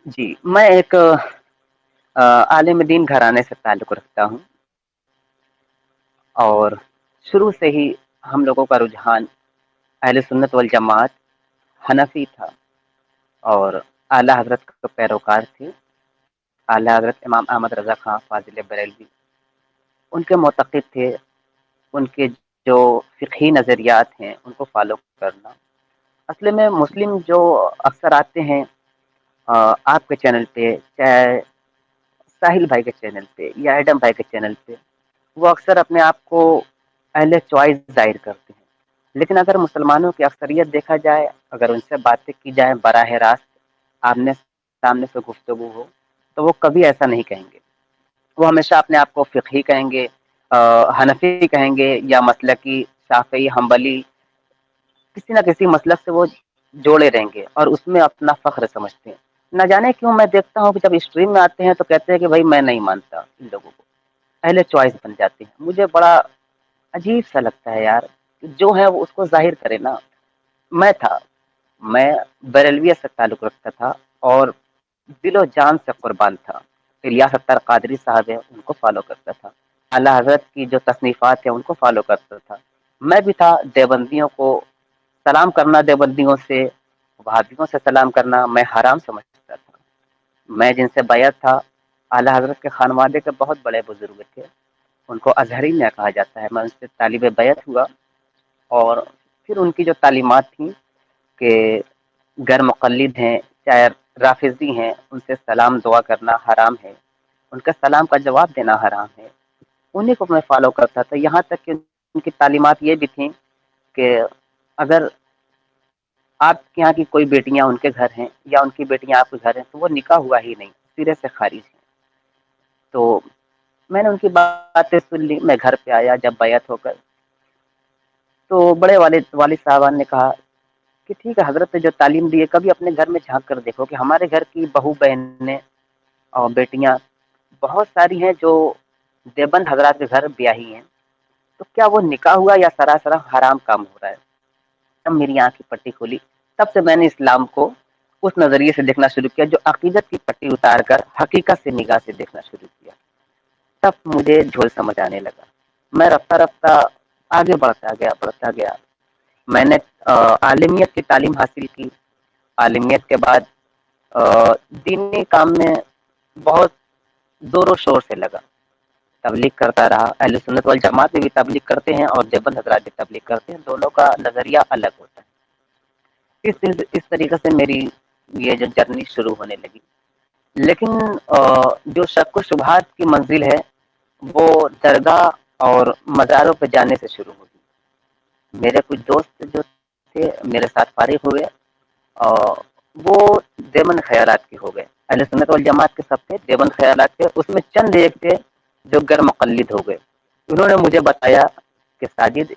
جی میں ایک عالم دین گھرانے سے تعلق رکھتا ہوں، اور شروع سے ہی ہم لوگوں کا رجحان اہل سنت والجماعت حنفی تھا، اور اعلی حضرت کے پیروکار تھے۔ اعلی حضرت امام احمد رضا خان فاضل بریلوی ان کے معتقد تھے، ان کے جو فقہی نظریات ہیں ان کو فالو کرنا۔ اصل میں مسلم جو اکثر آتے ہیں آپ کے چینل پہ، چاہے ساحل بھائی کے چینل پہ یا ایڈم بھائی کے چینل پہ، وہ اکثر اپنے آپ کو اہل چوائس ظاہر کرتے ہیں، لیکن اگر مسلمانوں کی اکثریت دیکھا جائے، اگر ان سے باتیں کی جائیں براہ راست، آمنے سامنے سے گفتگو ہو، تو وہ کبھی ایسا نہیں کہیں گے۔ وہ ہمیشہ اپنے آپ کو فقہی کہیں گے، حنفی کہیں گے، یا مسلکی شافعی حنبلی، کسی نہ کسی مسلک سے وہ جوڑے رہیں گے اور اس میں اپنا فخر سمجھتے ہیں۔ نہ جانے کیوں میں دیکھتا ہوں کہ جب اسٹریم میں آتے ہیں تو کہتے ہیں کہ بھائی میں نہیں مانتا ان لوگوں کو، اہل چوائس بن جاتے ہیں۔ مجھے بڑا عجیب سا لگتا ہے یار، کہ جو ہے وہ اس کو ظاہر کرے نا۔ میں بریلویت سے تعلق رکھتا تھا، اور دل و جان سے قربان تھا۔ الیاس ستار قادری صاحب ہیں ان کو فالو کرتا تھا، اعلیٰ حضرت کی جو تصنیفات ہیں ان کو فالو کرتا تھا۔ میں بھی تھا دیوبندیوں کو سلام کرنا، دیوبندیوں سے وہابیوں سے سلام کرنا میں حرام سمجھتا تھا۔ میں جن سے بیعت تھا، اعلیٰ حضرت کے خانوادے کے بہت بڑے بزرگ تھے، ان کو اظہرین کہا جاتا ہے، میں ان سے طالب بیعت ہوا، اور پھر ان کی جو تعلیمات تھیں کہ غیر مقلد ہیں چاہے رافضی ہیں، ان سے سلام دعا کرنا حرام ہے، ان کا سلام کا جواب دینا حرام ہے، انہیں کو میں فالو کرتا تھا۔ یہاں تک کہ ان کی تعلیمات یہ بھی تھیں کہ اگر آپ کے یہاں کی کوئی بیٹیاں ان کے گھر ہیں یا ان کی بیٹیاں آپ کے گھر ہیں تو وہ نکاح ہوا ہی نہیں، سرے سے خارج ہیں۔ تو میں نے ان کی باتیں سن لی، میں گھر پہ آیا جب بیعت ہو کر، تو بڑے والد صاحبان نے کہا کہ ٹھیک ہے، حضرت نے جو تعلیم دی ہے کبھی اپنے گھر میں جھانک کر دیکھو کہ ہمارے گھر کی بہو بہنیں اور بیٹیاں بہت ساری ہیں جو دیوبند حضرات کے گھر بیاہی ہیں، تو کیا وہ نکاح ہوا یا سراسر حرام کام ہو رہا ہے؟ تب میری آنکھ کی پٹی کھلی، تب سے میں نے اسلام کو اس نظریے سے دیکھنا شروع کیا جو عقیدت کی پٹی اتار کر حقیقت سے نگاہ سے دیکھنا شروع کیا۔ تب مجھے جھول سمجھ آنے لگا، میں رفتہ رفتہ آگے بڑھتا گیا۔ میں نے عالمیت کی تعلیم حاصل کی، عالمیت کے بعد دینی کام میں بہت زور و شور سے لگا، تبلیغ کرتا رہا۔ اہل سنت والجماعت میں بھی تبلیغ کرتے ہیں اور دیوبند حضرات بھی تبلیغ کرتے ہیں، دونوں کا نظریہ الگ ہوتا ہے۔ اس طریقے سے میری یہ جو جرنی شروع ہونے لگی، لیکن جو شک و شبہات کی منزل ہے وہ درگاہ اور مزاروں پہ جانے سے شروع ہوگی۔ میرے کچھ دوست جو تھے میرے ساتھ فارغ ہوئے، اور وہ دیوبند خیالات کے ہو گئے۔ اہل سنت والجماعت کے سب تھے، دیوبند خیالات کے اس میں چند ایک تھے جو غیر مقلد ہو گئے۔ انہوں نے مجھے بتایا کہ ساجد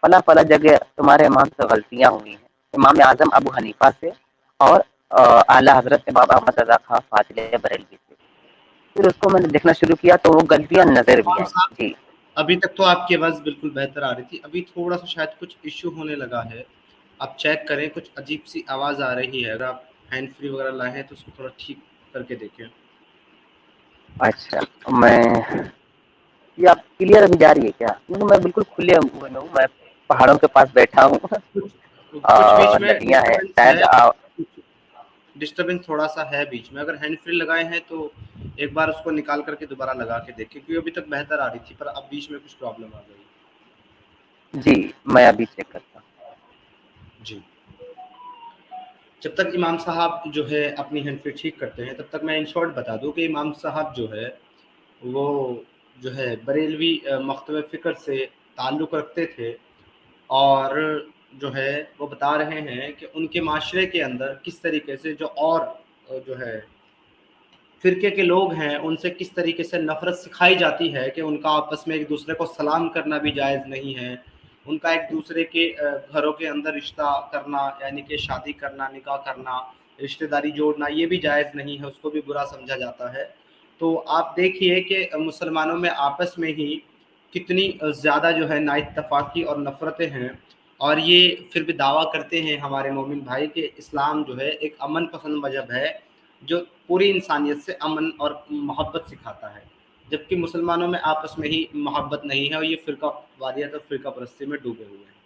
فلاں فلاں جگہ تمہارے امام سے غلطیاں ہوئی ہیں، امام اعظم ابو حنیفہ سے اور اعلیٰ حضرت بابا احمد رضا خان فاضل بریلوی سے۔ پھر اس کو میں نے دیکھنا شروع کیا تو وہ غلطیاں نظر بھی امام آئیں۔ صاحب جی ابھی تک تو آپ کی آواز بالکل بہتر آ رہی تھی، ابھی تھوڑا سا شاید کچھ ایشو ہونے لگا ہے، آپ چیک کریں، کچھ عجیب سی آواز آ رہی ہے، اگر آپ ہینڈ فری وغیرہ لائے ہیں تو اس کو تھوڑا ٹھیک کر کے دیکھیں۔ اچھا، میں یہ آپ کلیئر ابھی جا رہی ہے کیا؟ کیونکہ میں بالکل کھلے ہوئے میں ہوں، میں پہاڑوں کے پاس بیٹھا ہوں، کچھ بیچ میں ندیاں ہیں شاید ڈسٹربنس تھوڑا سا ہے بیچ میں، اگر ہینڈ فری لگائے ہیں تو ایک بار اس کو نکال کر کے دوبارہ لگا کے دیکھیں، کیونکہ ابھی تک بہتر آ رہی تھی پر اب بیچ میں کچھ پرابلم آ گئی۔ جی میں ابھی چیک کرتا ہوں۔ جی، جب تک امام صاحب جو ہے اپنی ہینڈ فری ٹھیک کرتے ہیں تب تک میں ان شارٹ بتا دوں کہ امام صاحب جو ہے وہ جو ہے بریلوی مکتبہ فکر سے تعلق رکھتے تھے، اور جو ہے وہ بتا رہے ہیں کہ ان کے معاشرے کے اندر کس طریقے سے جو اور جو ہے فرقے کے لوگ ہیں ان سے کس طریقے سے نفرت سکھائی جاتی ہے کہ ان کا آپس میں ایک دوسرے کو سلام کرنا بھی جائز نہیں ہے، ان کا ایک دوسرے کے گھروں کے اندر رشتہ کرنا یعنی کہ شادی کرنا، نکاح کرنا، رشتہ داری جوڑنا یہ بھی جائز نہیں ہے، اس کو بھی برا سمجھا جاتا ہے۔ تو آپ دیکھیے کہ مسلمانوں میں آپس میں ہی کتنی زیادہ جو ہے نا اتفاقی اور نفرتیں ہیں، اور یہ پھر بھی دعویٰ کرتے ہیں ہمارے مومن بھائی کہ اسلام جو ہے ایک امن پسند مذہب ہے، جو پوری انسانیت سے امن اور محبت سکھاتا ہے، جبکہ مسلمانوں میں آپس میں ہی محبت نہیں ہے اور یہ فرقہ واریت اور فرقہ پرستی میں ڈوبے ہوئے ہیں۔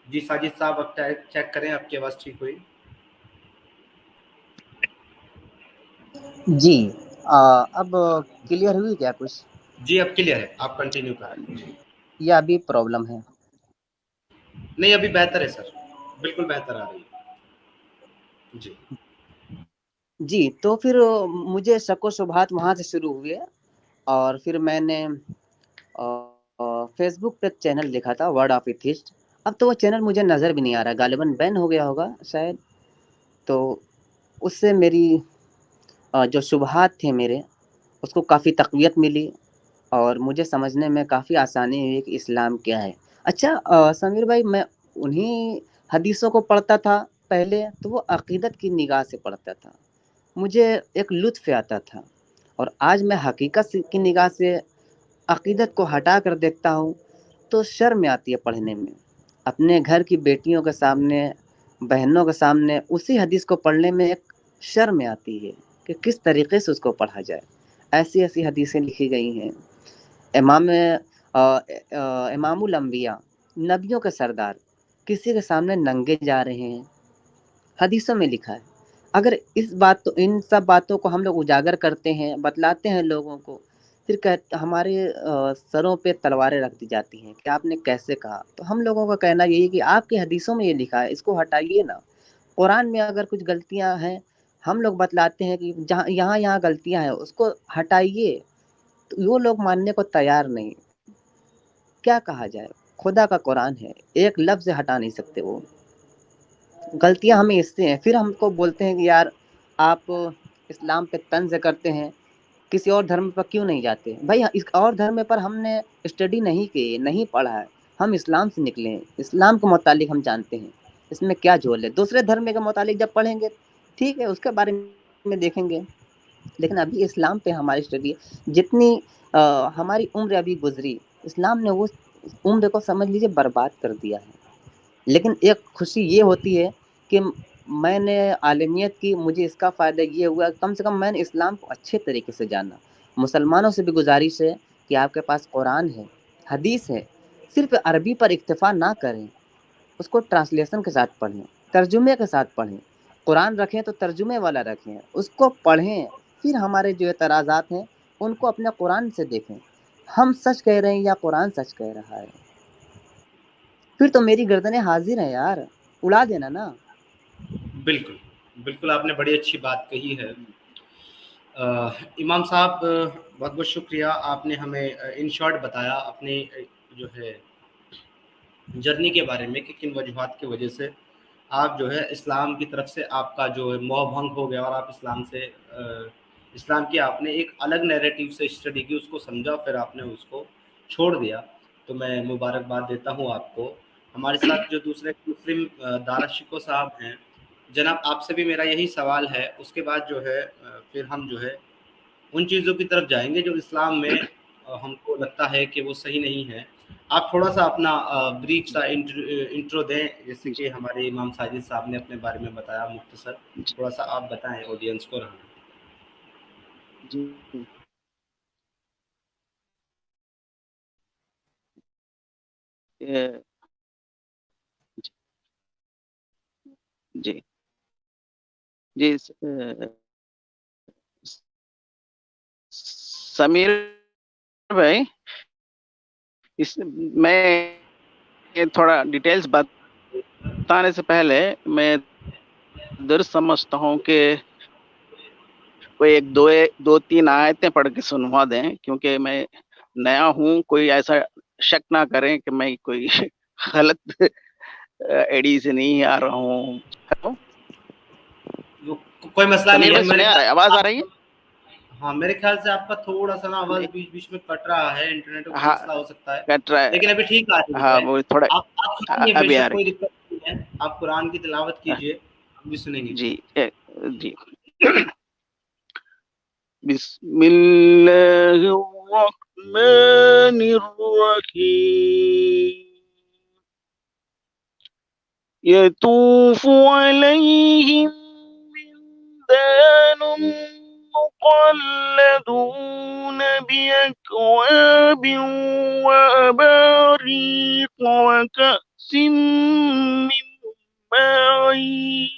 جی ساجد صاحب اب چیک کریں آپ کی آواز ٹھیک ہوئی؟ جی اب کلیئر ہوئی کیا کچھ؟ جی اب کلیئر ہے، آپ کنٹینیو کریں۔ جی یا ابھی پرابلم ہے؟ نہیں ابھی بہتر ہے سر، بالکل بہتر آ رہی ہے۔ جی جی تو پھر مجھے شک و شبہات وہاں سے شروع ہوئے، اور پھر میں نے فیس بک پہ چینل دیکھا تھا ورڈ آف ایتھسٹ۔ اب تو وہ چینل مجھے نظر بھی نہیں آ رہا، غالباً بین ہو گیا ہوگا شاید۔ تو اس سے میری جو شبہات تھے میرے، اس کو کافی تقویت ملی، اور مجھے سمجھنے میں کافی آسانی ہوئی کہ اسلام کیا ہے۔ اچھا سمیر بھائی، میں انہی حدیثوں کو پڑھتا تھا پہلے، تو وہ عقیدت کی نگاہ سے پڑھتا تھا، مجھے ایک لطف آتا تھا، اور آج میں حقیقت کی نگاہ سے عقیدت کو ہٹا کر دیکھتا ہوں تو شرم آتی ہے پڑھنے میں۔ اپنے گھر کی بیٹیوں کے سامنے، بہنوں کے سامنے اسی حدیث کو پڑھنے میں ایک شرم آتی ہے کہ کس طریقے سے اس کو پڑھا جائے۔ ایسی ایسی حدیثیں لکھی گئی ہیں۔ امام الانبیاء، نبیوں کے سردار، کسی کے سامنے ننگے جا رہے ہیں، حدیثوں میں لکھا ہے۔ اگر ان سب باتوں کو ہم لوگ اجاگر کرتے ہیں، بتلاتے ہیں لوگوں کو، پھر ہمارے سروں پہ تلواریں رکھ دی جاتی ہیں کہ آپ نے کیسے کہا۔ تو ہم لوگوں کا کہنا یہی کہ آپ کی حدیثوں میں یہ لکھا ہے، اس کو ہٹائیے نا۔ قرآن میں اگر کچھ غلطیاں ہیں، ہم لوگ بتلاتے ہیں کہ جہاں یہاں غلطیاں ہیں اس کو ہٹائیے، تو وہ لوگ ماننے کو تیار نہیں۔ کیا کہا جائے، خدا کا قرآن ہے، ایک لفظ ہٹا نہیں سکتے وہ۔ غلطیاں ہمیں اس سے ہیں، پھر ہم کو بولتے ہیں کہ یار آپ اسلام پہ طنز کرتے ہیں، کسی اور دھرم پر کیوں نہیں جاتے؟ بھائی اس اور دھرم پر ہم نے اسٹڈی نہیں کی، نہیں پڑھا ہے، ہم اسلام سے نکلے ہیں، اسلام کے متعلق ہم جانتے ہیں، اس میں کیا جھول ہے؟ دوسرے دھرم کے متعلق جب پڑھیں گے ٹھیک ہے، اس کے بارے میں دیکھیں گے، لیکن ابھی اسلام پہ ہماری اسٹڈی، جتنی ہماری عمر ابھی گزری، اسلام نے وہ عمر کو سمجھ لیجیے برباد کر دیا ہے۔ لیکن ایک خوشی یہ ہوتی ہے کہ میں نے عالمیت کی، مجھے اس کا فائدہ یہ ہوا کم سے کم میں نے اسلام کو اچھے طریقے سے جانا۔ مسلمانوں سے بھی گزارش ہے کہ آپ کے پاس قرآن ہے، حدیث ہے، صرف عربی پر اکتفا نہ کریں، اس کو ٹرانسلیشن کے ساتھ پڑھیں، ترجمے کے ساتھ پڑھیں۔ قرآن رکھیں تو ترجمے والا رکھیں، اس کو پڑھیں، پھر ہمارے جو اعتراضات ہیں ان کو اپنے قرآن سے دیکھیں، ہم سچ کہہ رہے ہیں یا قرآن سچ کہہ رہا ہے؟ پھر تو میری گردنیں حاضر ہیں یار، اڑا دینا نا۔ بالکل بالکل، آپ نے بڑی اچھی بات کہی ہے۔ امام صاحب بہت بہت شکریہ، آپ نے ہمیں ان شارٹ بتایا اپنی جو ہے جرنی کے بارے میں کہ کن وجوہات کی وجہ سے آپ جو ہے اسلام کی طرف سے آپ کا جو ہے موہ بھنگ ہو گیا، اور آپ اسلام کی آپ نے ایک الگ نیریٹو سے اسٹڈی کی، اس کو سمجھا، پھر آپ نے اس کو چھوڑ دیا۔ تو میں مبارکباد دیتا ہوں آپ کو۔ ہمارے ساتھ جو دوسرے مسلم دارا شکو صاحب ہیں، جناب آپ سے بھی میرا یہی سوال ہے، اس کے بعد جو ہے پھر ہم جو ہے ان چیزوں کی طرف جائیں گے جو اسلام میں ہم کو لگتا ہے کہ وہ صحیح نہیں ہے۔ آپ تھوڑا سا اپنا بریف سا انٹرو دیں، جیسے کہ ہمارے امام ساجد صاحب نے اپنے بارے میں بتایا مختصر، تھوڑا سا آپ بتائیں آڈینس کو رہنا۔ جی جی جی سمیر بھائی، میں تھوڑا ڈیٹیلز بتانے سے پہلے میں درست سمجھتا ہوں کہ کوئی ایک دو تین آیتیں پڑھ کے سنوا دیں، کیونکہ میں نیا ہوں، کوئی ایسا شک نہ کریں کہ میں کوئی غلط ایڈی سے نہیں آ رہا ہوں۔ کوئی مسئلہ سمیر نہیں ہے، بھائی سنے، آواز آ رہی ہے؟ ہاں میرے خیال سے آپ کا تھوڑا سا نا آواز بیچ بیچ میں کٹ رہا ہے، انٹرنیٹ کا کوئی ہاں مسئلہ ہو سکتا ہے، کٹ رہا لیکن ابھی ٹھیک آ رہی ہاں، ہے۔ وہ تھوڑا آپ سنیں گے، بے ابھی آ شک کوئی رہی دقت نہیں ہے، آپ قرآن کی تلاوت کیجئے، ہم بھی سنیں گے۔ جی جی بسم اللہ الرحمن الرحیم یطوف علیہم وِلْدَانٌ مُّخَلَّدُونَ بِأَكْوَابٍ وَأَبَارِيقَ وَكَأْسٍ مِّن مَّعِينٍ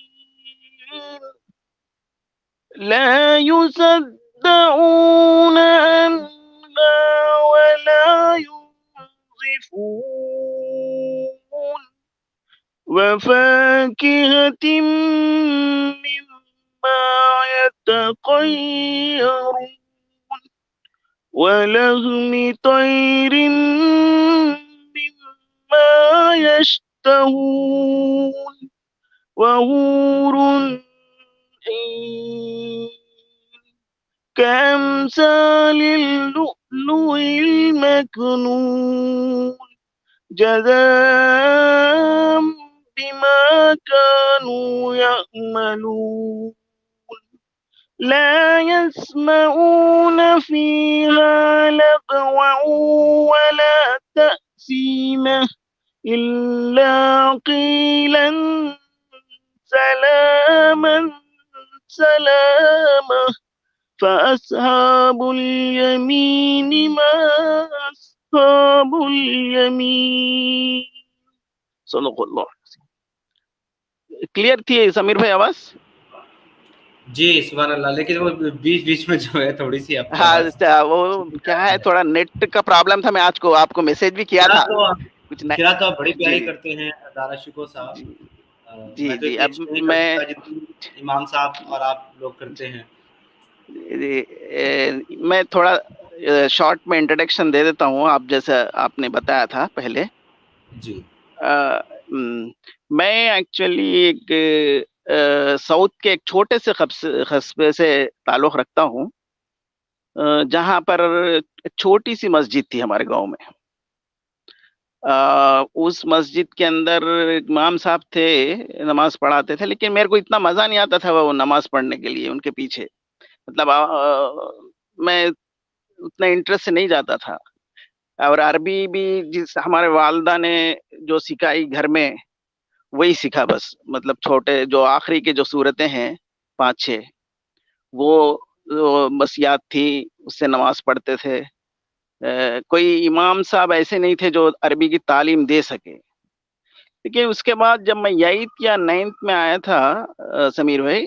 لَا يُصَدَّعُونَ عَنْهَا وَلَا يُنزِفُونَ وَفَاكِهَةٍ مِّمَّا يَتَخَيَّرُونَ وَلَحْمِ طَيْرٍ مِّمَّا يَشْتَهُونَ وَحُورٌ عِينٌ كَأَمْثَالِ اللُّؤْلُؤِ الْمَكْنُونِ جَزَاءً بِمَا كَانُوا يَعْمَلُونَ لَا يَسْمَعُونَ فِيهَا لَغْوًا وَلَا تَأْثِيمًا إِلَّا قِيلًا سَلَامًا سَلَامًا فَأَصْحَابُ الْيَمِينِ مَا أَصْحَابُ الْيَمِين. صدق اللہ. کلیئر تھی سمیر بھائی آواز؟ جی سبحان اللہ. لیکن وہ بیچ بیچ میں جو ہے تھوڑی سی آپ کی ہاں آواز وہ کیا ہے تھوڑا نیٹ کا پرابلم تھا. میں آج کو آپ کو میسج بھی کیا تھا. کچھ قرأت تو آپ بڑی پیاری جی کرتے ہیں دارا شکو صاحب. جی میں تو جی. اتنی اب اچھی نہیں کر میں سکتا جتنی امام صاحب اور آپ لوگ کرتے ہیں. میں تھوڑا شارٹ میں انٹروڈکشن دے دیتا ہوں. آپ جیسا آپ نے بتایا تھا پہلے. جی میں ایکچولی ایک ساؤتھ کے ایک چھوٹے سے قصبے سے تعلق رکھتا ہوں جہاں پر چھوٹی سی مسجد تھی ہمارے گاؤں میں. اس مسجد کے اندر امام صاحب تھے, نماز پڑھاتے تھے, لیکن میرے کو اتنا مزہ نہیں آتا تھا وہ نماز پڑھنے کے لیے ان کے پیچھے. مطلب میں اتنا انٹرسٹ سے نہیں جاتا تھا. اور عربی بھی جس ہمارے والدہ نے جو سکھائی گھر میں وہی سیکھا بس. مطلب چھوٹے جو آخری کے جو صورتیں ہیں 5-6 وہ بس یاد تھی, اس سے نماز پڑھتے تھے. کوئی امام صاحب ایسے نہیں تھے جو عربی کی تعلیم دے سکے. لیکن اس کے بعد جب میں 8th یا 9th میں آیا تھا سمیر بھائی,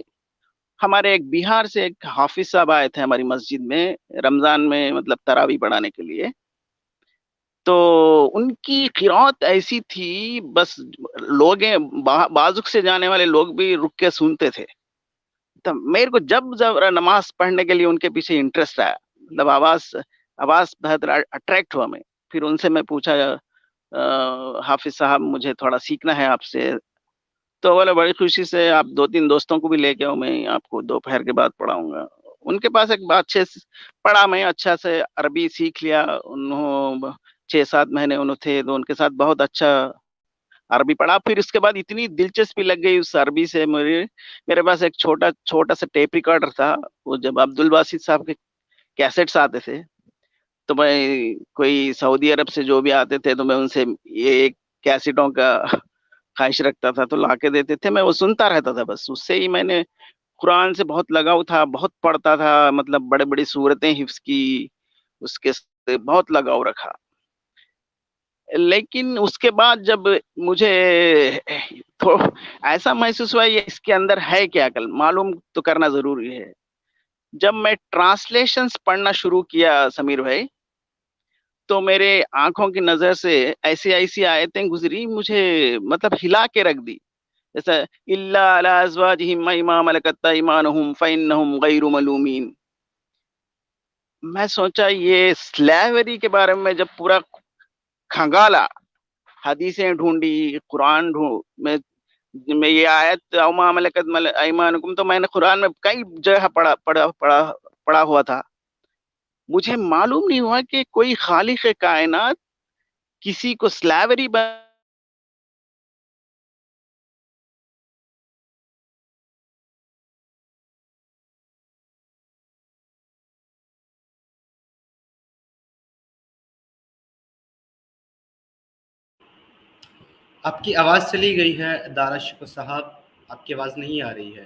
ہمارے ایک بہار سے ایک حافظ صاحب آئے تھے ہماری مسجد میں رمضان میں, مطلب تراویح پڑھانے کے لیے. تو ان کی قرات ایسی تھی بس لوگ بازک سے جانے والے لوگ بھی رک کے سنتے تھے. تو میرے کو جب نماز پڑھنے کے لیے ان کے پیچھے انٹرسٹ آیا, مطلب آواز بہت اٹریکٹ ہوا. میں پھر ان سے میں پوچھا حافظ صاحب مجھے تھوڑا سیکھنا ہے آپ سے. تو بولے بڑی خوشی سے آپ 2-3 دوستوں کو بھی لے کے آؤ, میں آپ کو دوپہر کے بعد پڑھاؤں گا. ان کے پاس ایک بات اچھے سے پڑھا, میں اچھا سے عربی سیکھ لیا. انہوں 6-7 مہینے انہوں تھے تو ان کے ساتھ بہت اچھا عربی پڑھا. پھر اس کے بعد اتنی دلچسپی لگ گئی اس عربی سے. میرے پاس ایک چھوٹا سا ٹیپ ریکارڈر تھا. وہ جب عبد الباسط صاحب کے کیسٹس آتے تھے تو میں کوئی سعودی عرب سے جو بھی آتے تھے تو میں ان سے یہ ایک کیسٹوں کا خواہش رکھتا تھا تو لا کے دیتے تھے. میں وہ سنتا رہتا تھا بس. اس سے ہی میں نے قرآن سے بہت لگاؤ تھا, بہت پڑھتا تھا. مطلب بڑے بڑی صورتیں حفظ کی, اس کے بہت لگاؤ رکھا. لیکن اس کے بعد جب مجھے ایسا محسوس ہوا یہ اس کے اندر ہے کیا, عقل معلوم تو کرنا ضروری ہے. جب میں ٹرانسلیشنز پڑھنا شروع کیا سمیر بھائی, تو میرے آنکھوں کی نظر سے ایسی آیتیں گزری مجھے مطلب ہلا کے رکھ دی. جیسا الا علی ازواجہم ما ملکت ایمانہم فانہم غیر ملومین. میں سوچا یہ سلیوری کے بارے میں جب پورا کھنگالا, حدیثیں ڈھونڈی, قرآن میں یہ آیت اوما ملکت ایمانکم, تو میں نے قرآن میں کئی جگہ پڑھا ہوا تھا. مجھے معلوم نہیں ہوا کہ کوئی خالق کائنات کسی کو سلیوری آپ کی آواز چلی گئی ہے دارا شکو صاحب, آپ کی آواز نہیں آ رہی ہے.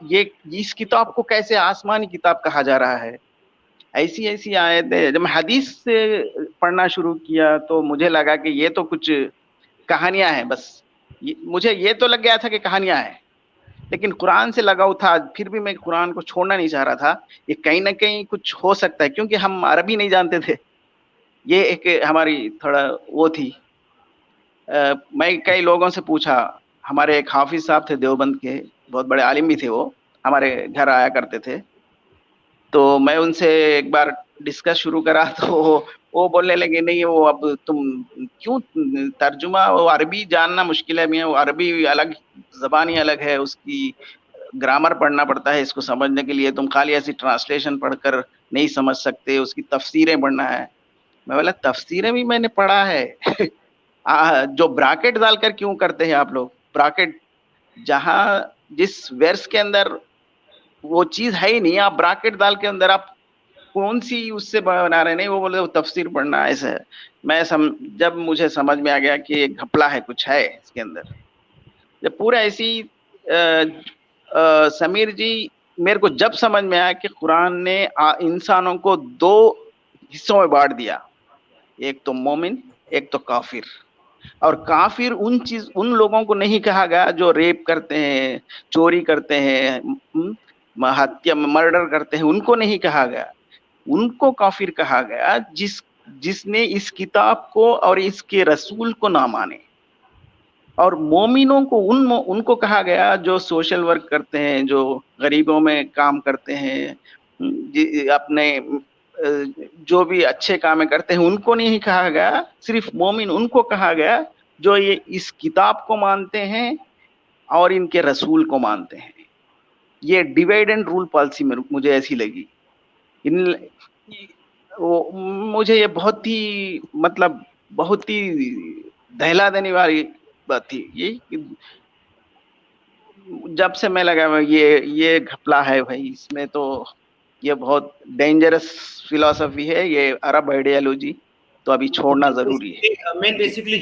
یہ اس کتاب کو کیسے آسمانی کتاب کہا جا رہا ہے. ایسی آیتیں جب میں حدیث سے پڑھنا شروع کیا تو مجھے لگا کہ یہ تو کچھ کہانیاں ہیں بس. مجھے یہ تو لگ گیا تھا کہ کہانیاں ہیں, لیکن قرآن سے لگاؤ تھا. پھر بھی میں قرآن کو چھوڑنا نہیں چاہ رہا تھا. یہ کہیں نہ کہیں کچھ ہو سکتا ہے, کیونکہ ہم عربی نہیں جانتے تھے. یہ ایک ہماری تھوڑا وہ تھی. میں کئی لوگوں سے پوچھا. ہمارے ایک حافظ صاحب تھے دیوبند کے, بہت بڑے عالم بھی تھے, وہ ہمارے گھر آیا کرتے تھے. تو میں ان سے ایک بار ڈسکس شروع کرا تو وہ بولنے لگے نہیں وہ اب تم کیوں ترجمہ, وہ عربی جاننا مشکل ہے, وہ عربی الگ زبان ہی الگ ہے, اس کی گرامر پڑھنا پڑتا ہے اس کو سمجھنے کے لیے. تم خالی ایسی ٹرانسلیشن پڑھ کر نہیں سمجھ سکتے, اس کی تفسیریں پڑھنا ہے. میں بولا تفسیریں بھی میں نے پڑھا ہے. جو براکٹ ڈال کر کیوں کرتے ہیں آپ لوگ, براکٹ جہاں جس ورس کے اندر وہ چیز ہے ہی نہیں, آپ براکٹ ڈال کے اندر آپ کون سی اس سے بنا رہے. نہیں وہ بولے وہ تفسیر پڑھنا ایسا ہے. میں جب مجھے سمجھ میں آ گیا کہ ایک گھپلا ہے, کچھ ہے اس کے اندر, جب پورا ایسی سمیر جی میرے کو جب سمجھ میں آیا کہ قرآن نے انسانوں کو دو حصوں میں بانٹ دیا, ایک تو مومن ایک تو کافر. اور کافر ان لوگوں کو نہیں کہا گیا جو ریپ کرتے ہیں, چوری کرتے ہیں, ہتیا مرڈر کرتے ہیں, ان کو نہیں کہا گیا. ان کو کافر کہا گیا جس نے اس کتاب کو اور اس کے رسول کو نہ مانے. اور مومنوں کو ان کو کہا گیا جو سوشل ورک کرتے ہیں, جو غریبوں میں کام کرتے ہیں, اپنے جو بھی اچھے کام کرتے ہیں, ان کو نہیں کہا گیا. صرف مومن ان کو کہا گیا جو یہ اس کتاب کو مانتے ہیں اور ان کے رسول کو مانتے ہیں. یہ ڈیوائڈ اینڈ رول پالیسی مجھے ایسی لگی. مجھے یہ بہت ہی مطلب بہت ہی دہلا دینے والی بات تھی. یہ جب سے میں لگا یہ گھپلا ہے بھائی, اس میں تو یہ بہت ڈینجرس فلاسفی ہے, یہ عرب آئیڈیالوجی, تو ابھی چھوڑنا ضروری ہے. میں بیسکلی